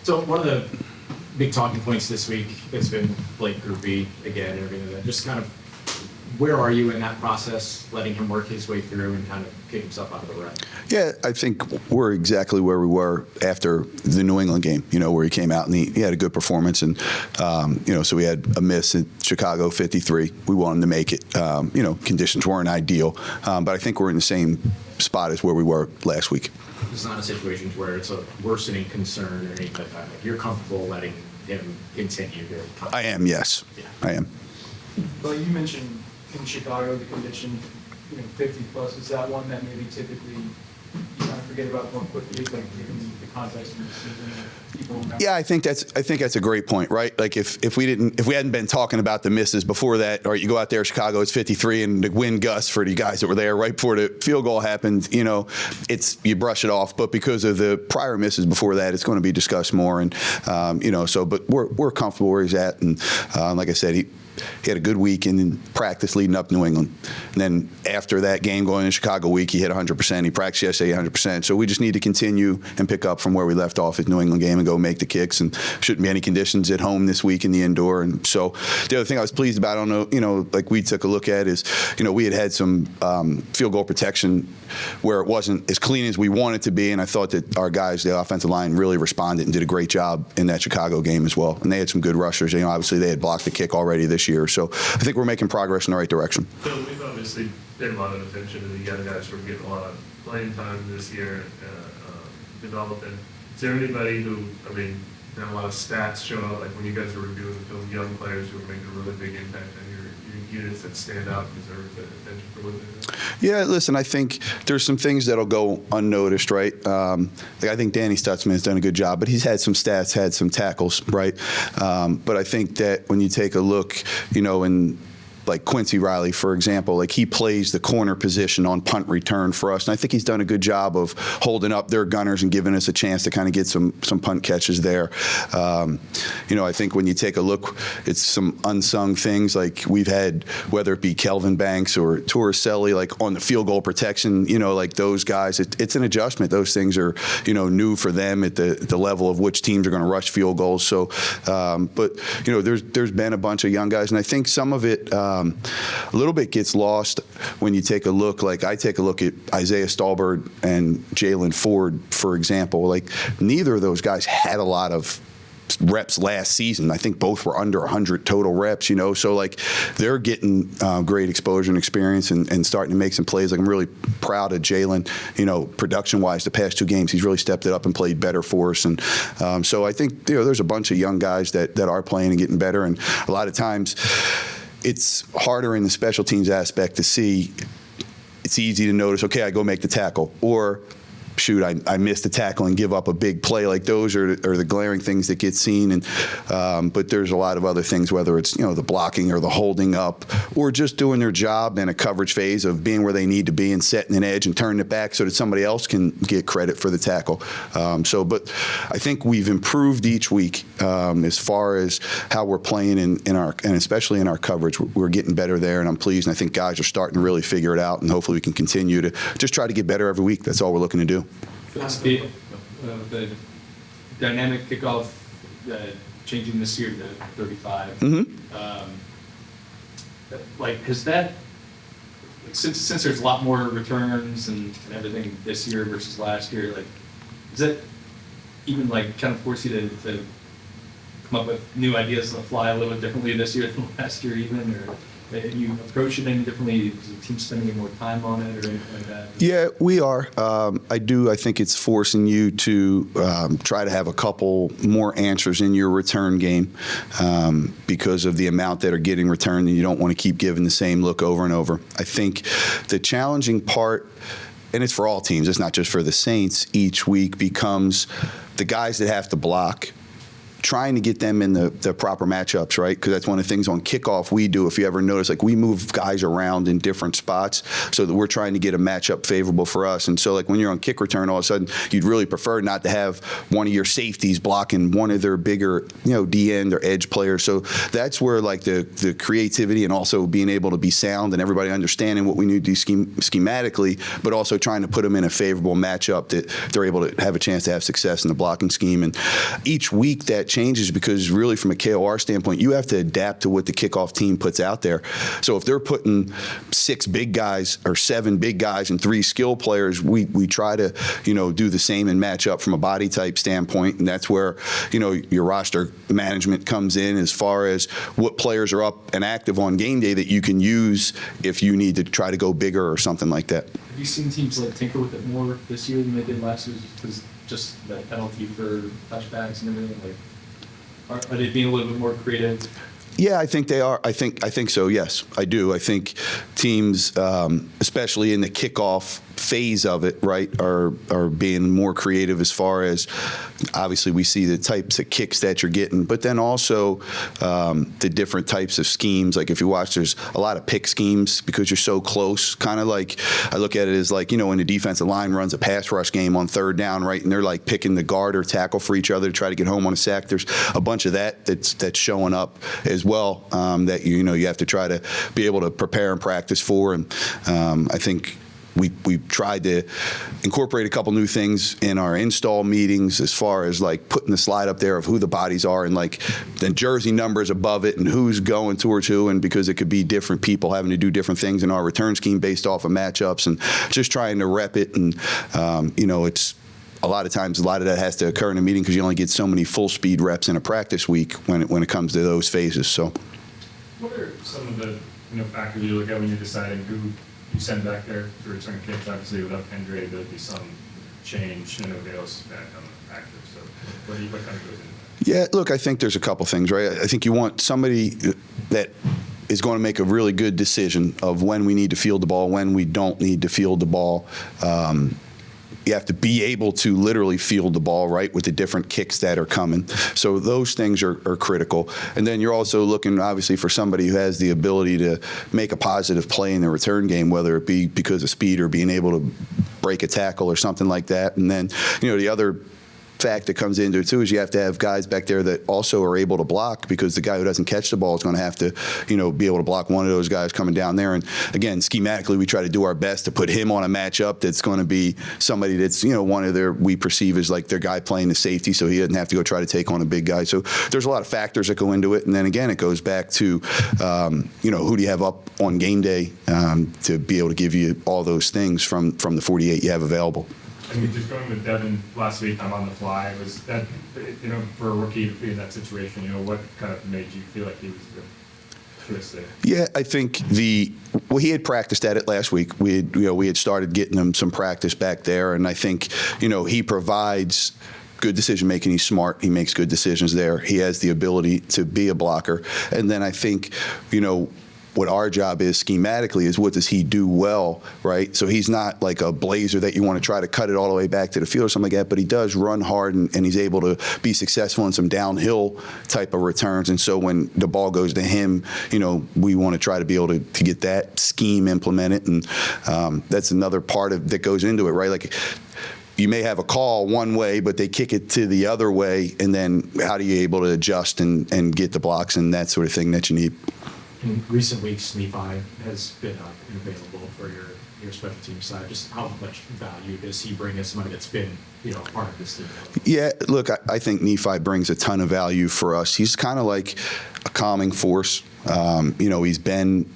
So one of the big talking points this week has been Blake Groupie again and everything like that. Just kind of where are you in that process, letting him work his way through and kind of pick himself out of the rut? Yeah, I think we're exactly where we were after the New England game, where he came out and he had a good performance. And, so we had a miss at Chicago 53. We wanted to make it. Conditions weren't ideal. But I think we're in the same spot as where we were last week. It's not a situation where it's a worsening concern or anything like that. Like you're comfortable letting him continue to come. I am, yes. Yeah. I am. Well, you mentioned in Chicago the condition, 50 plus. Is that one that maybe typically you kind of forget about more quickly, like given the context of the season? People remember? Yeah, I think that's a great point, right? Like if we hadn't been talking about the misses before that, or you go out there, Chicago, it's 53, and the wind gusts for the guys that were there right before the field goal happened. You brush it off, but because of the prior misses before that, it's going to be discussed more, and but we're comfortable where he's at, and like I said, he had a good week in practice leading up to New England. And then after that game going in Chicago week, he hit 100%. He practiced yesterday 100%. So we just need to continue and pick up from where we left off at New England game and go make the kicks. And shouldn't be any conditions at home this week in the indoor. And so the other thing I was pleased about, I don't know, like we took a look at is, we had some field goal protection where it wasn't as clean as we wanted to be. And I thought that our guys, the offensive line, really responded and did a great job in that Chicago game as well. And they had some good rushers. Obviously they had blocked the kick already this year. So I think we're making progress in the right direction. So we've obviously paid a lot of attention to the young guys who are getting a lot of playing time this year, developing. Is there anybody who, a lot of stats show out, like when you guys are reviewing the film, young players who are making a really big impact on your units that stand out and deserve the attention for what they're doing? Yeah, listen, I think there's some things that'll go unnoticed, right? I think Danny Stutzman has done a good job, but he's had some stats, had some tackles, right? But I think that when you take a look, in like Quincy Riley, for example, like he plays the corner position on punt return for us. And I think he's done a good job of holding up their gunners and giving us a chance to kind of get some punt catches there. I think when you take a look, it's some unsung things like we've had, whether it be Kelvin Banks or Torricelli, like on the field goal protection, like those guys, it's an adjustment. Those things are, new for them at the level of which teams are going to rush field goals. So, but, there's been a bunch of young guys, and I think some of it, a little bit gets lost when you take a look. Like I take a look at Isaiah Stallbird and Jalen Ford, for example. Like neither of those guys had a lot of reps last season. I think both were under 100 total reps, so like they're getting great exposure and experience and starting to make some plays. Like I'm really proud of Jalen, production-wise the past 2 games. He's really stepped it up and played better for us. And so I think, there's a bunch of young guys that are playing and getting better. And a lot of times it's harder in the special teams aspect to see. It's easy to notice, okay, I go make the tackle, or shoot, I missed the tackle and give up a big play. Like those are the glaring things that get seen. And but there's a lot of other things, whether it's the blocking or the holding up, or just doing their job in a coverage phase of being where they need to be and setting an edge and turning it back so that somebody else can get credit for the tackle. But I think we've improved each week as far as how we're playing and especially in our coverage. We're getting better there, and I'm pleased. And I think guys are starting to really figure it out, and hopefully we can continue to just try to get better every week. That's all we're looking to do. The dynamic kickoff changing this year to 35. Mm-hmm. Has that, since there's a lot more returns and everything this year versus last year, does that even kind of force you to come up with new ideas on the fly a little bit differently this year than last year even, or you approach it any differently? Is the team spending any more time on it or anything like that? Yeah, we are. I think it's forcing you to try to have a couple more answers in your return game because of the amount that are getting returned, and you don't want to keep giving the same look over and over. I think the challenging part, and it's for all teams, it's not just for the Saints, each week becomes the guys that have to block. trying to get them in the proper matchups, right? Because that's one of the things on kickoff we do. If you ever notice, like we move guys around in different spots so that we're trying to get a matchup favorable for us. And so like when you're on kick return, all of a sudden you'd really prefer not to have one of your safeties blocking one of their bigger, D end or edge players. So that's where like the creativity and also being able to be sound and everybody understanding what we need to do schematically, but also trying to put them in a favorable matchup that they're able to have a chance to have success in the blocking scheme. And each week that changes because really from a KOR standpoint, you have to adapt to what the kickoff team puts out there. So if they're putting 6 big guys or 7 big guys and 3 skill players, we try to, do the same and match up from a body type standpoint. And that's where, your roster management comes in as far as what players are up and active on game day that you can use if you need to try to go bigger or something like that. Have you seen teams like tinker with it more this year than they did last year? Because just that penalty for touchbacks and everything, like, are they being a little bit more creative? Yeah, I think they are. I think so. Yes, I do. I think teams, especially in the kickoff phase of it, right, are being more creative as far as obviously we see the types of kicks that you're getting, but then also the different types of schemes. Like if you watch, there's a lot of pick schemes because you're so close. Kind of like I look at it as like when the defensive line runs a pass rush game on 3rd down, right, and they're like picking the guard or tackle for each other to try to get home on a sack. There's a bunch of that's showing up as well that you have to try to be able to prepare and practice for. And I think we tried to incorporate a couple new things in our install meetings as far as like putting the slide up there of who the bodies are and like the jersey numbers above it and who's going towards who, and because it could be different people having to do different things in our return scheme based off of matchups and just trying to rep it. And it's a lot of times a lot of that has to occur in a meeting because you only get so many full speed reps in a practice week when it comes to those phases. So what are some of the factors you look at when you're deciding who you send back there to return kicks? Obviously, without Pendray, there'll be some change. Nobody else is back on active. So, what kind of goes into that? Yeah, look, I think there's a couple things, right? I think you want somebody that is going to make a really good decision of when we need to field the ball, when we don't need to field the ball. You have to be able to literally field the ball, right, with the different kicks that are coming. So those things are critical. And then you're also looking, obviously, for somebody who has the ability to make a positive play in the return game, whether it be because of speed or being able to break a tackle or something like that. And then, the other fact that comes into it too is you have to have guys back there that also are able to block, because the guy who doesn't catch the ball is going to have to be able to block one of those guys coming down there. And again, schematically we try to do our best to put him on a matchup that's going to be somebody that's one of their, we perceive as like their guy playing the safety, so he doesn't have to go try to take on a big guy. So there's a lot of factors that go into it. And then again, it goes back to who do you have up on game day to be able to give you all those things from the 48 you have available. I mean, just going with Devin last week, I'm on the fly. Was that, for a rookie to be in that situation, what kind of made you feel like he was the choice there? Yeah, I think he had practiced at it last week. We had started getting him some practice back there, and I think, he provides good decision making. He's smart. He makes good decisions there. He has the ability to be a blocker. And then I think, what our job is schematically is what does he do well, right? So he's not like a blazer that you want to try to cut it all the way back to the field or something like that, but he does run hard and he's able to be successful in some downhill type of returns. And so when the ball goes to him, we want to try to be able to get that scheme implemented. And that's another part of that goes into it, right? Like, you may have a call one way, but they kick it to the other way, and then how do you able to adjust and get the blocks and that sort of thing that you need? In recent weeks, Nephi has been available for your special team side. Just how much value does he bring as somebody that's been part of this team? Yeah, look, I think Nephi brings a ton of value for us. He's kind of like a calming force. He's been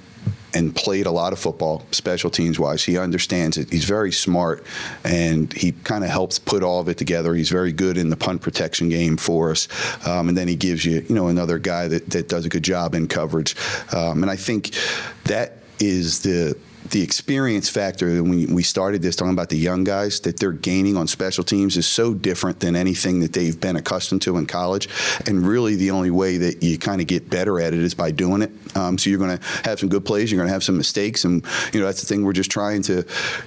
and played a lot of football, special teams wise. He understands it. He's very smart, and he kind of helps put all of it together. He's very good in the punt protection game for us. And then he gives you, another guy that does a good job in coverage. And I think that is the the experience factor, when we started this talking about the young guys, that they're gaining on special teams is so different than anything that they've been accustomed to in college. And really the only way that you kind of get better at it is by doing it. So you're going to have some good plays, you're going to have some mistakes, and that's the thing we're just trying to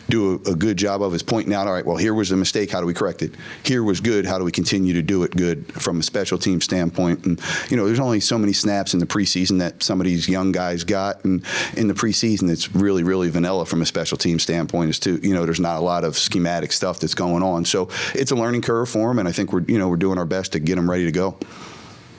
do a good job of, is pointing out, all right, well, here was a mistake, how do we correct it? Here was good, how do we continue to do it good from a special team standpoint? And there's only so many snaps in the preseason that some of these young guys got, and in the preseason it's really, really vanilla from a special team standpoint. Is to there's not a lot of schematic stuff that's going on, so it's a learning curve for them, and I think we're doing our best to get them ready to go.